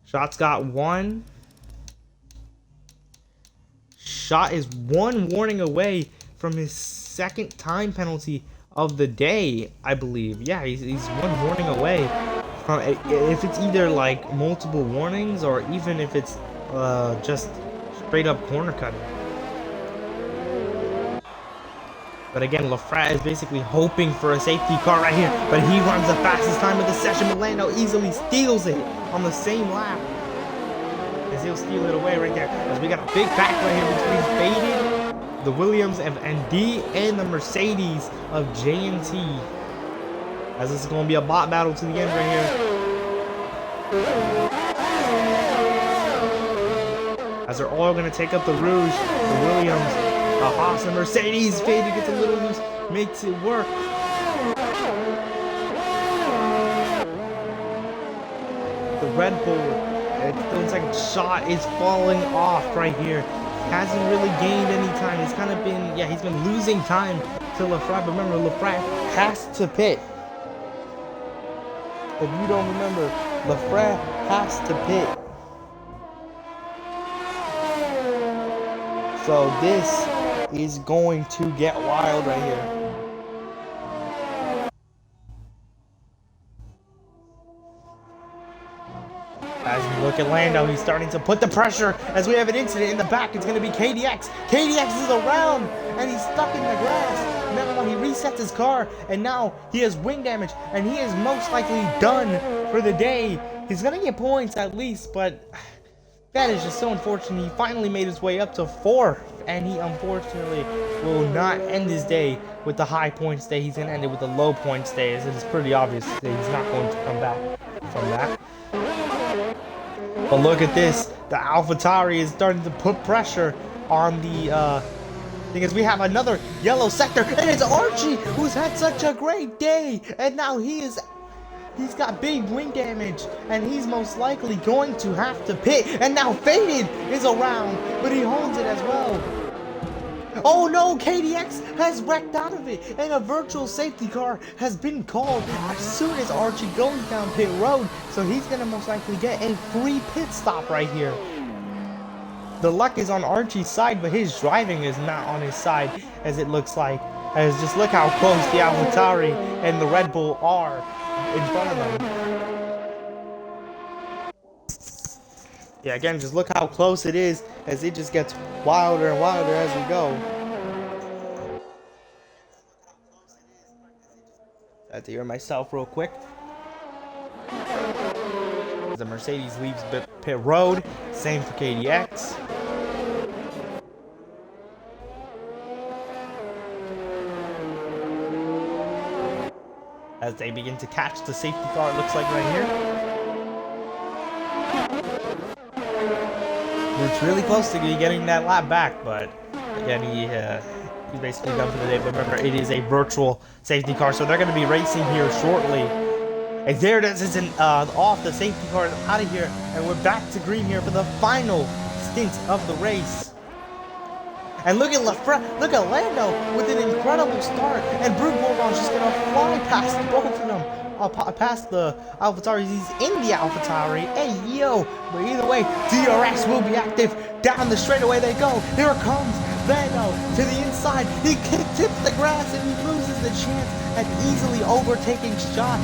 Shot's got 1. Shot is 1 warning away from his 2nd time penalty of the day, I believe. Yeah, he's 1 warning away. If it's either like multiple warnings or even if it's just straight up corner cutting. But again, Lafrat is basically hoping for a safety car right here, but he runs the fastest time of the session. Milano easily steals it on the same lap, as he'll steal it away right there. As we got a big back right here between Faded, the Williams of ND, and the Mercedes of J&T. As this is going to be a bot battle to the end right here. As they're all going to take up the Rouge, the Williams, the Haas, and Mercedes. Faded gets a little loose, makes it work. The Red Bull, it feels like Shot is falling off right here. Hasn't really gained any time. He's kind of been, yeah, he's been losing time to Lafrat. Remember, Lafrat has to pit. If you don't remember, Lafrat has to pit. So this is going to get wild right here. As we look at Lando, he's starting to put the pressure as we have an incident in the back. It's going to be KDX. KDX is around, and he's stuck in the grass. No, he resets his car, and now he has wing damage, and he is most likely done for the day. He's going to get points at least, but that is just so unfortunate. He finally made his way up to 4th, and he unfortunately will not end his day with the high points day. He's going to end it with the low points day, as it is pretty obvious that he's not going to come back from that. But look at this. The AlphaTauri is starting to put pressure on the because we have another yellow sector, and it's Archie, who's had such a great day, and now he's got big wing damage, and he's most likely going to have to pit. And now Faded is around, but he holds it as well. Oh no, KDX has wrecked out of it, and a virtual safety car has been called as soon as Archie goes down pit road, so he's gonna most likely get a free pit stop right here. The luck is on Archie's side, but his driving is not on his side, as it looks like. As just look how close the AlphaTauri and the Red Bull are in front of them. Yeah, again, just look how close it is, as it just gets wilder and wilder as we go. I have to hear myself real quick. The Mercedes leaves pit road, same for KDX. As they begin to catch the safety car, it looks like right here. It's really close to getting that lap back, but again, he's basically done for the day. But remember, it is a virtual safety car, so they're going to be racing here shortly. And there it is, off, the safety car is out of here, and we're back to green here for the final stint of the race. And look at look at Lando with an incredible start, and Brute Bourbon's just gonna fly past both of them, past the AlphaTauri. He's in the AlphaTauri. Hey yo! But either way, DRS will be active. Down the straightaway they go. Here it comes. Lando to the inside. He tips the grass and he loses the chance at easily overtaking Shot.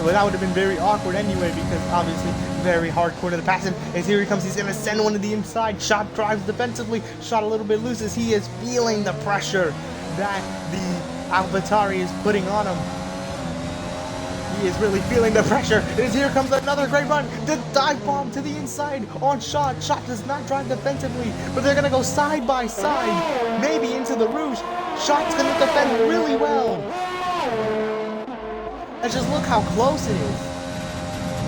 But that would have been very awkward anyway, because obviously very hardcore to the pass him. As here he comes, he's going to send one to the inside. Shot drives defensively. Shot a little bit loose as he is feeling the pressure that the AlphaTauri is putting on him. He is really feeling the pressure. And here comes another great run. The dive bomb to the inside on Shot. Shot does not drive defensively, but they're going to go side by side, maybe into the Rouge. Shot's going to defend really well. And just look how close it is.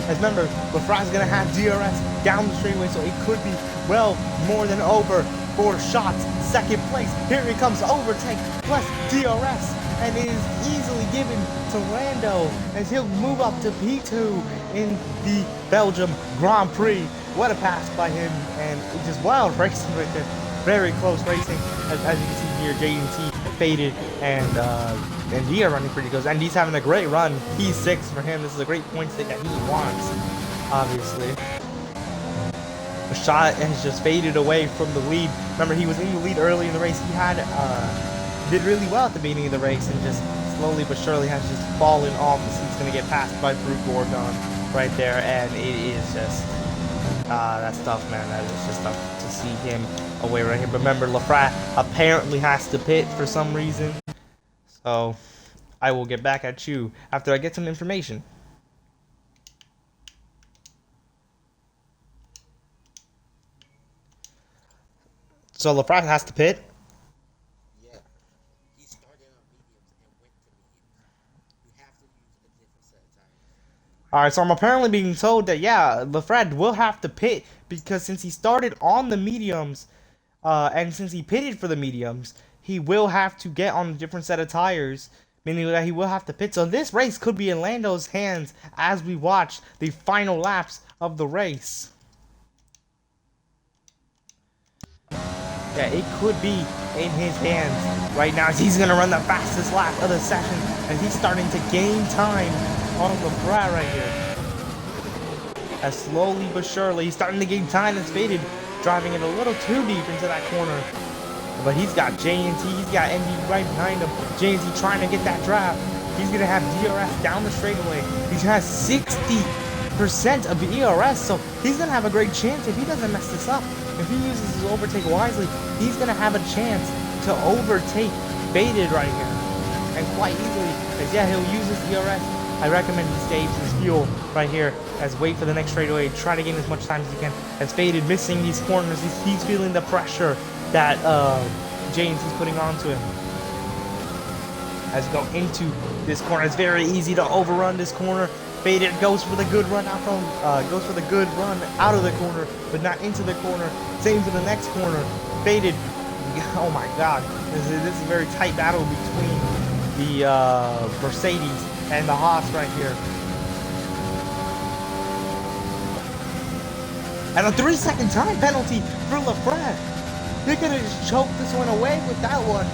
As remember, Lafra's going to have DRS down the straightaway, so it could be well more than over for Shot's second place. Here he comes, overtake plus DRS, and it is easily given to Lando as he'll move up to P2 in the Belgium Grand Prix. What a pass by him, and it's just wild racing right there. Very close racing. As you can see here, J&T faded, and he are running pretty close, and he's having a great run. P6 for him. This is a great point stick that he wants, obviously. The Shot has just faded away from the lead. Remember, he was in the lead early in the race. He had did really well at the beginning of the race, and just slowly but surely has just fallen off as he's going to get passed by Brute Gorgon right there, and it is just that's tough, man. That is just tough to see him away right here. But remember, Lafra apparently has to pit for some reason, so I will get back at you after I get some information. So Lafra has to pit. Yeah, he started on mediums and went to mediums. You have to use a different set of tires. Alright, so I'm apparently being told that, yeah, Lafra will have to pit because since he started on the mediums, and since he pitted for the mediums, he will have to get on a different set of tires, meaning that he will have to pit. So this race could be in Lando's hands as we watch the final laps of the race. Yeah, it could be in his hands right now as he's going to run the fastest lap of the session, and he's starting to gain time on Lafra right here. As slowly but surely, he's starting to gain time and faded, driving it a little too deep into that corner. But he's got J&T, he's got ND right behind him. J&T trying to get that draft. He's going to have DRS down the straightaway. He has 60% of ERS, so he's going to have a great chance if he doesn't mess this up. If he uses his overtake wisely, he's going to have a chance to overtake Faded right here. And quite easily, because yeah, he'll use his DRS. I recommend he saves his fuel right here as wait for the next straightaway, try to gain as much time as he can. As Faded missing these corners, he's feeling the pressure that J&T's putting onto him. As we go into this corner, it's very easy to overrun this corner. Faded goes for the good run out from, out of the corner, but not into the corner. Same for the next corner. Faded. Oh my God, this is a very tight battle between the Mercedes and the Haas right here. And a 3-second time penalty for Lafra. They could have just choked this one away with that one.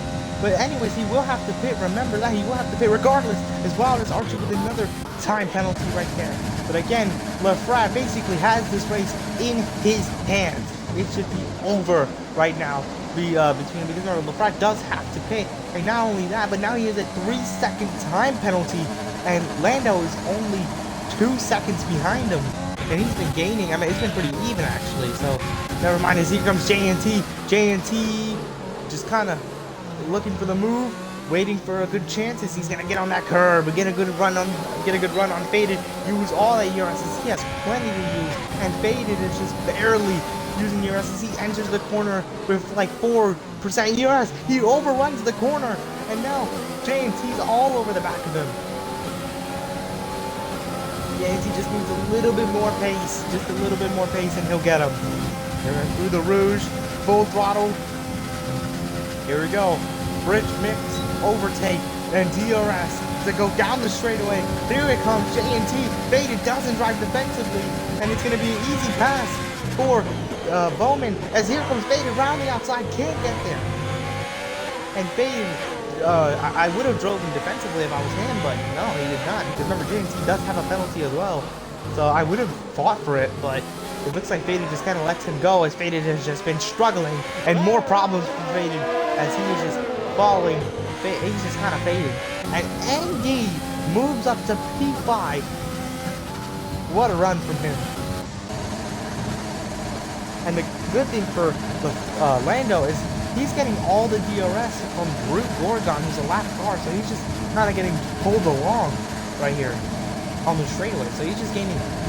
But anyways, he will have to pit. Remember that, he will have to pit regardless, as well as Archie with another time penalty right there. But again, Lafra basically has this race in his hands. It should be over right now between, because remember, Lafra does have to pit. And not only that, but now he has a 3-second time penalty, and Lando is only 2 seconds behind him. And he's been gaining. I mean, it's been pretty even actually. So never mind. As here comes J&T. J&T just kind of looking for the move, waiting for a good chance as he's gonna get on that curb, get a good run on Faded, use all that ERS. He has plenty to use, and Faded is just barely using ERS as he enters the corner with like 4% ERS. He overruns the corner, and now J&T's all over the back of him. J&T just needs a little bit more pace, just a little bit more pace, and he'll get him. Through the Rouge, full throttle. Here we go. Bridge mix, overtake, and DRS to go down the straightaway. Here it comes, J&T. Faded doesn't drive defensively, and it's going to be an easy pass for Bowman. As here comes Faded around the outside, can't get there. And Faded, I would have drove him defensively if I was him, but no, he did not. Because remember, J&T does have a penalty as well, so I would have fought for it, but it looks like Faded just kind of lets him go as Faded has just been struggling, and more problems for Faded as he is just falling. He's just kind of faded. And ND moves up to P5. What a run from him. And the good thing for the Lando is he's getting all the DRS from Brute Gorgon, who's a lap car, so he's just kind of getting pulled along right here on the straightaway. So he's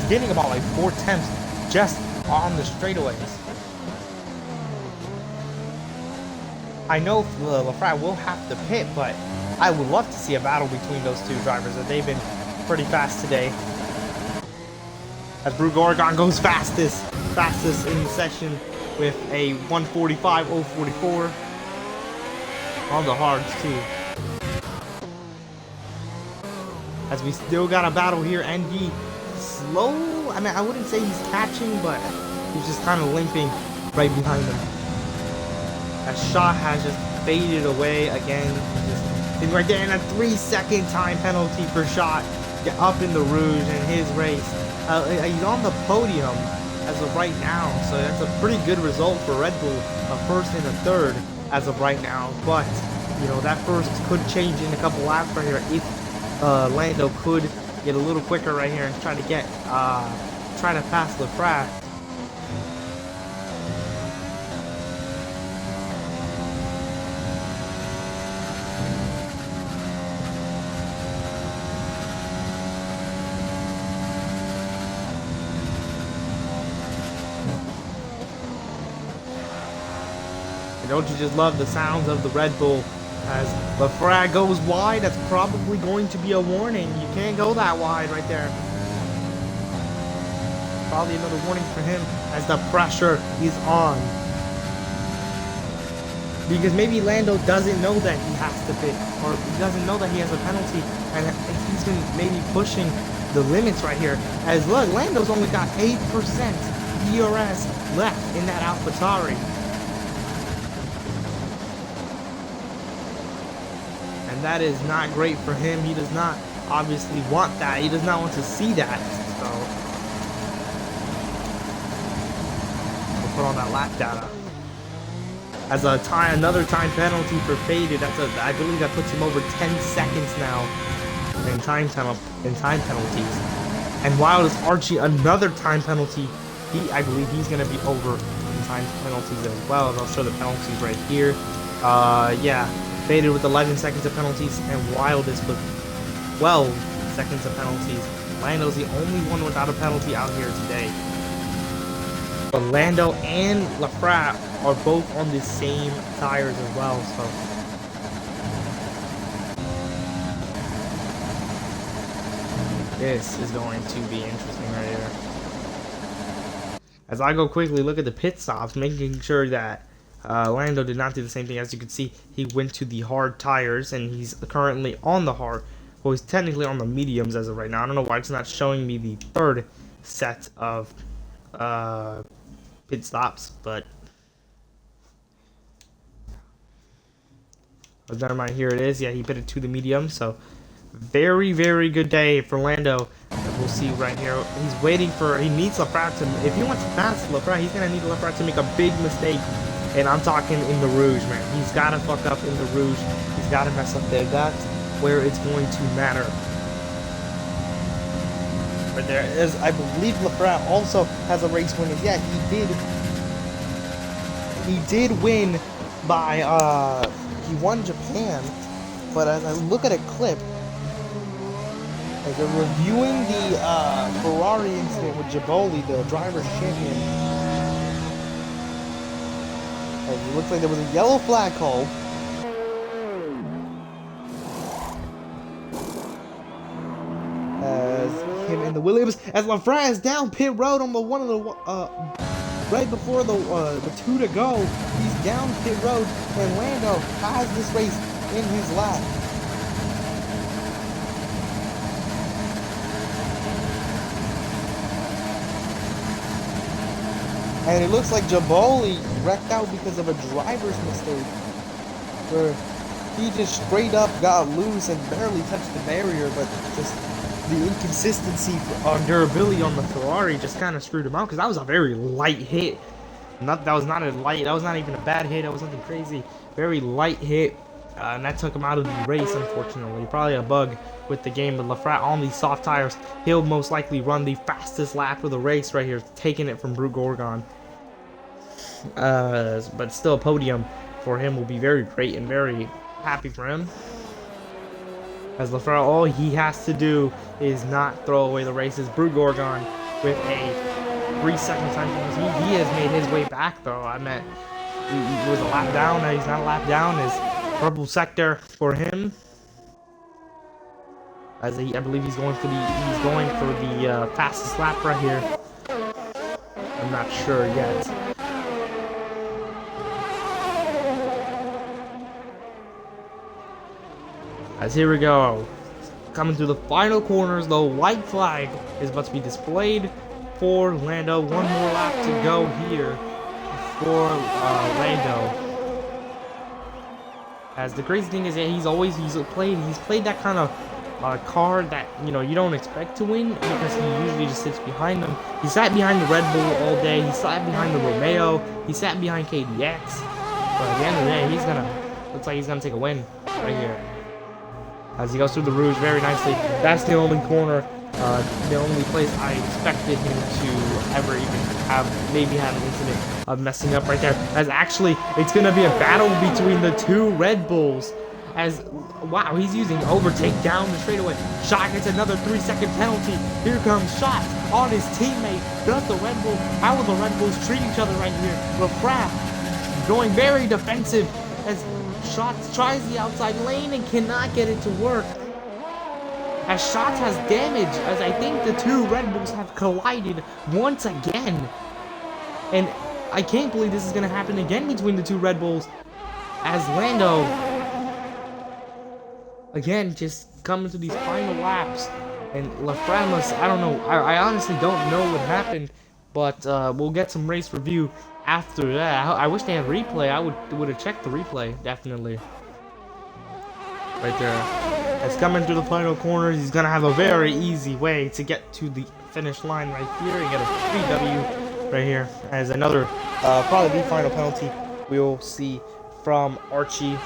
gaining about like 4 tenths just on the straightaways. I know Lafrat will have to pit, but I would love to see a battle between those two drivers. They've been pretty fast today. As Brute Gorgon goes fastest in the session with a 1:45.044 on the hards too. As we still got a battle here, ND slow. I mean, I wouldn't say he's catching, but he's just kind of limping right behind him. That shot has just faded away again. He's right there, and a 3-second time penalty per shot. Get up in the Rouge in his race. He's on the podium as of right now, so that's a pretty good result for Red Bull, a first and a third as of right now. But you know, that first could change in a couple laps right here if Lando could get a little quicker right here and try to pass Lafrat. Don't you just love the sounds of the Red Bull? As Lafrat goes wide, that's probably going to be a warning. You can't go that wide right there. Probably another warning for him as the pressure is on. Because maybe Lando doesn't know that he has to pit, or he doesn't know that he has a penalty, and he's been maybe pushing the limits right here. As look, Lando's only got 8% DRS left in that AlphaTauri. And that is not great for him. He does not obviously want that. He does not want to see that. So we'll put on that lap data. As another time penalty for faded. I believe that puts him over 10 seconds now in time penalties. And while it's Archie another time penalty, I believe he's gonna be over in time penalties as well. And I'll show the penalties right here. Yeah. Faded with 11 seconds of penalties, and Wildest with 12 seconds of penalties. Lando's the only one without a penalty out here today. But Lando and Lafrat are both on the same tires as well, so this is going to be interesting right here. As I go quickly look at the pit stops, making sure that Lando did not do the same thing. As you can see, he went to the hard tires, and he's currently on the hard. Well, he's technically on the mediums as of right now. I don't know why it's not showing me the third set of pit stops, but never mind. Here it is. Yeah, he pitted to the medium. So very, very good day for Lando. We'll see right here. He's waiting for. He needs Lafrat to. If he wants to pass Lafrat, he's gonna need Lafrat to make a big mistake. And I'm talking in the Rouge, man. He's got to fuck up in the Rouge. He's got to mess up there. That's where it's going to matter. But there is, I believe Lafrat also has a race win. Yeah, he did win by, he won Japan. But as I look at a clip, as they're reviewing the Ferrari incident with Jaboli, the driver's champion, it looks like there was a yellow flag called. As him and the Williams, as Lafrat is down pit road on the one of the right before the 2 to go. He's down pit road, and Lando has this race in his lap. And it looks like Jaboli wrecked out because of a driver's mistake, where he just straight up got loose and barely touched the barrier, but just the inconsistency on durability on the Ferrari just kind of screwed him out, because that was a very light hit. That was not even a bad hit. That was nothing crazy. Very light hit, and that took him out of the race, unfortunately. Probably a bug with the game, but Lafrat on these soft tires, he'll most likely run the fastest lap of the race right here, taking it from Brute Gorgon. But still, a podium for him will be very great and very happy for him. As Lefebvre, all he has to do is not throw away the races. Brute Gorgon with a 3-second time penalty. He has made his way back, though. I meant he was a lap down. Now he's not a lap down. Is purple sector for him. As I believe he's going for the fastest lap right here. I'm not sure yet. As here we go, coming through the final corners, the white flag is about to be displayed for Lando. One more lap to go here for Lando. As the crazy thing is that he's played that kind of card that you don't expect to win, because he usually just sits behind them. He sat behind the Red Bull all day. He sat behind the Romeo. He sat behind KDX. But at the end of the day, looks like he's gonna take a win right here. As he goes through the Rouge very nicely. That's the only corner, the only place I expected him to ever even have an incident of messing up right there. As actually, it's going to be a battle between the two Red Bulls. As, wow, he's using overtake down the straightaway. Shot gets another 3-second penalty. Here comes Shots on his teammate. Does the Red Bull, how will the Red Bulls treat each other right here? Lefebvre going very defensive as Shots tries the outside lane and cannot get it to work. As Shots has damage, as I think the two Red Bulls have collided once again. And I can't believe this is going to happen again between the two Red Bulls. As Lando, again, just coming to these final laps. And Lefebvre, I don't know, I honestly don't know what happened. But we'll get some race review after that. I wish they had replay. I would have checked the replay, definitely. Right there. It's coming through the final corners. He's gonna have a very easy way to get to the finish line right here. You get a 3W right here. As another probably the final penalty we'll see from Archie.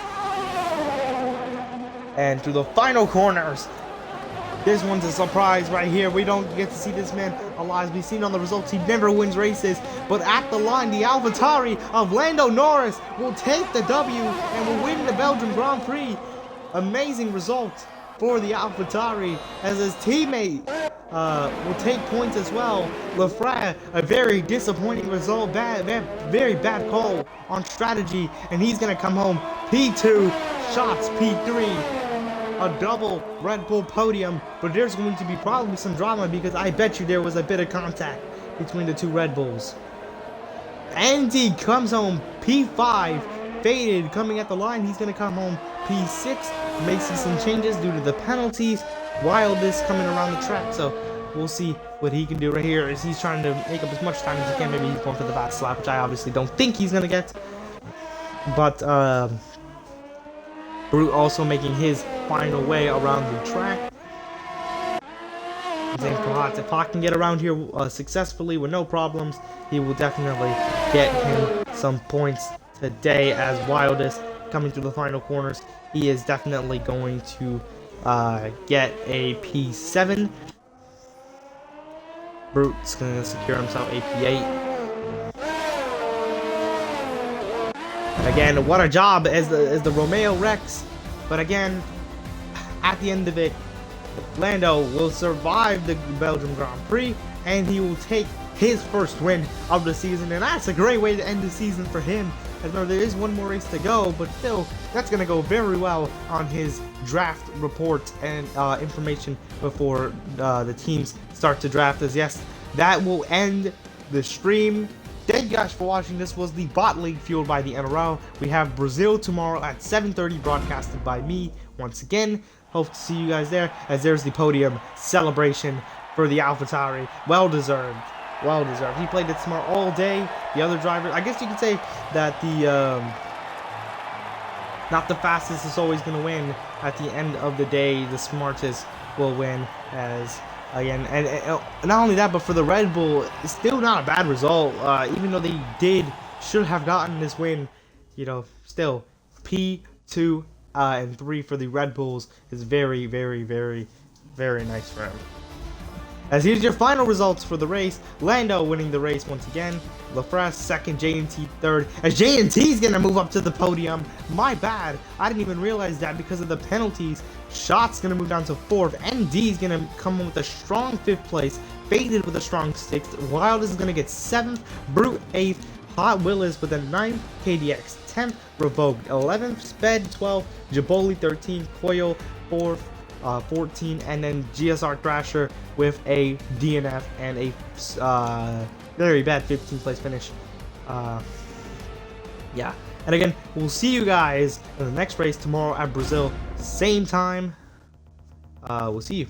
And through the final corners. This one's a surprise right here. We don't get to see this man alive. We've seen on the results, he never wins races. But at the line, the AlphaTauri of Lando Norris will take the W and will win the Belgium Grand Prix. Amazing result for the AlphaTauri, as his teammate will take points as well. Lefebvre, a very disappointing result. Very bad call on strategy. And he's going to come home P2, Shots P3. A double Red Bull podium, but there's going to be probably some drama because I bet you there was a bit of contact between the two Red Bulls. Andy comes home P5, Faded coming at the line. He's going to come home P6, making some changes due to the penalties. Wildest coming around the track, so we'll see what he can do right here as he's trying to make up as much time as he can. Maybe he's going for the back slap, which I obviously don't think he's going to get. But, Brute also making his final way around the track. If Hawk can get around here successfully with no problems, he will definitely get him some points today. As Wildest coming through the final corners, he is definitely going to get a P7. Brute's going to secure himself a P8. And again, what a job as the Romeo Rex. But again, at the end of it, Lando will survive the Belgium Grand Prix, and he will take his first win of the season. And that's a great way to end the season for him. As there is one more race to go, but still, that's going to go very well on his draft report and information before the teams start to draft. As yes, that will end the stream. Thank you guys for watching. This was the Bot League fueled by the NRL. We have Brazil tomorrow at 7:30, broadcasted by me once again. Hope to see you guys there, as there's the podium celebration for the AlphaTauri. Well deserved. Well deserved. He played it smart all day. The other driver, I guess you could say that the not the fastest is always going to win. At the end of the day, the smartest will win. As again, and not only that, but for the Red Bull, it's still not a bad result. Even though they should have gotten this win, still P2 and 3 for the Red Bulls is very, very, very, very nice for him. As here's your final results for the race. Lando winning the race once again. LaFresse second, JNT third. As JNT's gonna move up to the podium. My bad. I didn't even realize that because of the penalties. Shot's gonna move down to fourth. ND's gonna come in with a strong fifth place. Faded with a strong sixth. Wild is gonna get seventh. Brute eighth. Hot Willis with a 9th. KDX 10th. Revoked 11th. Sped 12th. Jaboli 13th. Coil 4th. 14, and then GSR Thrasher with a DNF and a very bad 15th place finish. Yeah, and again, we'll see you guys in the next race tomorrow at Brazil, same time. We'll see you.